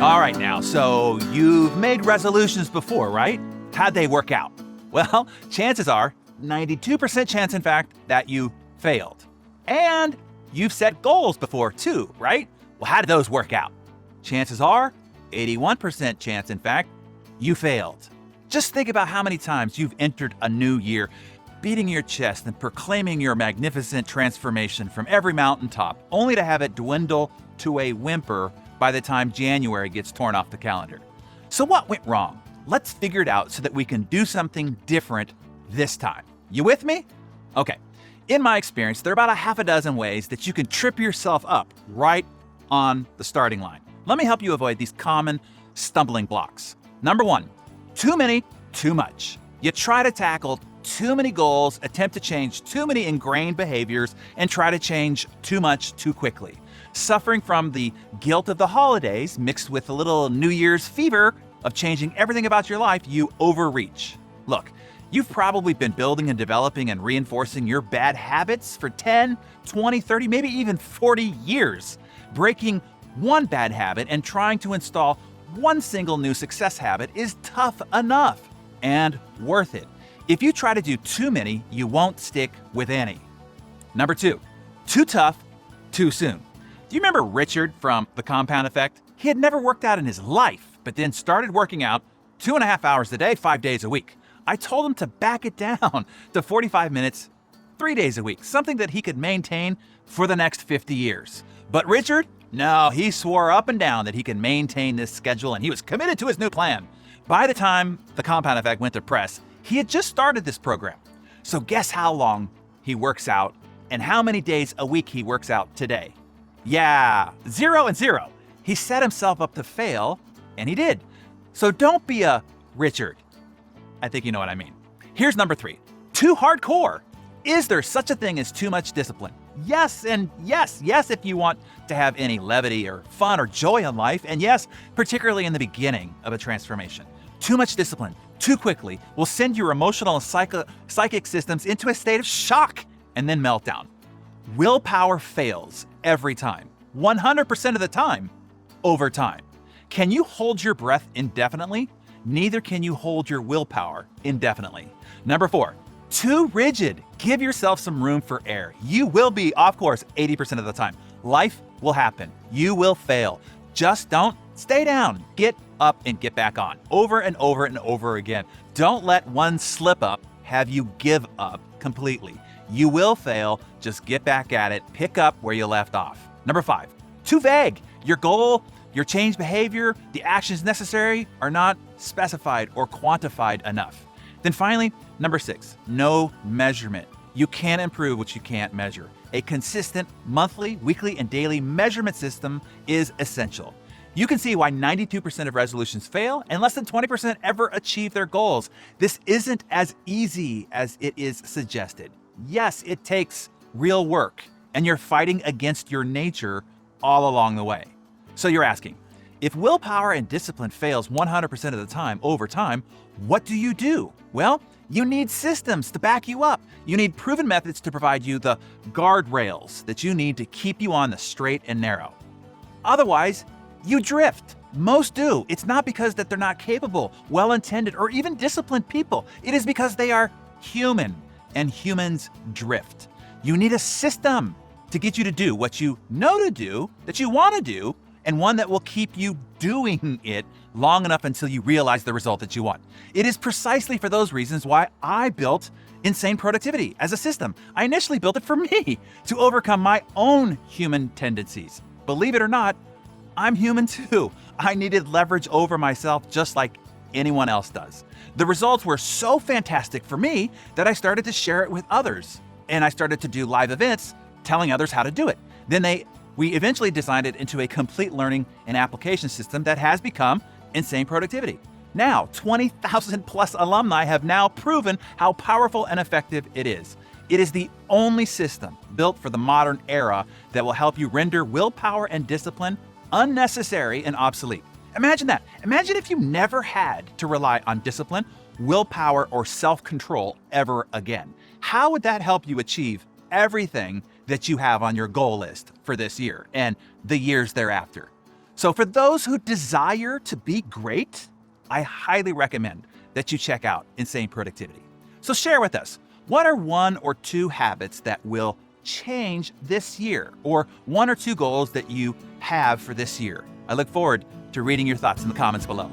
All right now, so you've made resolutions before, right? How'd they work out? Well, chances are, 92% chance in fact, that you failed. And you've set goals before too, right? Well, how did those work out? Chances are, 81% chance in fact, you failed. Just think about how many times you've entered a new year, beating your chest and proclaiming your magnificent transformation from every mountaintop, only to have it dwindle to a whimper by the time January gets torn off the calendar. So what went wrong? Let's figure it out so that we can do something different this time. You with me? Okay. In my experience, there are about a half a dozen ways that you can trip yourself up right on the starting line. Let me help you avoid these common stumbling blocks. Number one, too many, too much. You try to tackle too many goals, attempt to change too many ingrained behaviors, and try to change too much too quickly. Suffering from the guilt of the holidays mixed with a little New Year's fever of changing everything about your life, you overreach. Look, you've probably been building and developing and reinforcing your bad habits for 10, 20, 30, maybe even 40 years. Breaking one bad habit and trying to install one single new success habit is tough enough and worth it. If you try to do too many, you won't stick with any. Number two, too tough, too soon. Do you remember Richard from The Compound Effect? He had never worked out in his life, but then started working out 2.5 hours a day, 5 days a week. I told him to back it down to 45 minutes, 3 days a week, something that he could maintain for the next 50 years. But Richard, no, he swore up and down that he could maintain this schedule, and he was committed to his new plan. By the time The Compound Effect went to press, he had just started this program. So guess how long he works out and how many days a week he works out today? Yeah, 0 and 0. He set himself up to fail, and he did. So don't be a Richard. I think you know what I mean. Here's number three, too hardcore. Is there such a thing as too much discipline? Yes, and yes if you want to have any levity or fun or joy in life, and yes, particularly in the beginning of a transformation. Too much discipline, too quickly, will send your emotional and psychic systems into a state of shock and then meltdown. Willpower fails every time, 100% of the time, over time. Can you hold your breath indefinitely? Neither can you hold your willpower indefinitely. Number four, too rigid. Give yourself some room for error. You will be off course 80% of the time. Life will happen. You will fail. Just don't stay down. Get up and get back on over and over and over again. Don't let one slip up have you give up completely. You will fail. Just get back at it. Pick up where you left off. Number five, too vague. Your goal, your change behavior, the actions necessary are not specified or quantified enough. Then finally, number six, no measurement. You can't improve what you can't measure. A consistent monthly, weekly, and daily measurement system is essential. You can see why 92% of resolutions fail and less than 20% ever achieve their goals. This isn't as easy as it is suggested. Yes, it takes real work, and you're fighting against your nature all along the way. So you're asking, if willpower and discipline fails 100% of the time over time, what do you do? Well, you need systems to back you up. You need proven methods to provide you the guardrails that you need to keep you on the straight and narrow. Otherwise, you drift. Most do. It's not because that they're not capable, well-intended, or even disciplined people. It is because they are human, and humans drift. You need a system to get you to do what you know to do, that you want to do, and one that will keep you doing it long enough until you realize the result that you want. It is precisely for those reasons why I built Insane Productivity as a system. I initially built it for me to overcome my own human tendencies. Believe it or not, I'm human too. I needed leverage over myself just like anyone else does. The results were so fantastic for me that I started to share it with others. And I started to do live events telling others how to do it. Then we eventually designed it into a complete learning and application system that has become Insane Productivity. Now, 20,000 plus alumni have now proven how powerful and effective it is. It is the only system built for the modern era that will help you render willpower and discipline unnecessary and obsolete. Imagine that. Imagine if you never had to rely on discipline, willpower, or self-control ever again. How would that help you achieve everything that you have on your goal list for this year and the years thereafter? So for those who desire to be great, I highly recommend that you check out Insane Productivity. So share with us, what are 1 or 2 habits that will change this year, or 1 or 2 goals that you have for this year? I look forward to reading your thoughts in the comments below.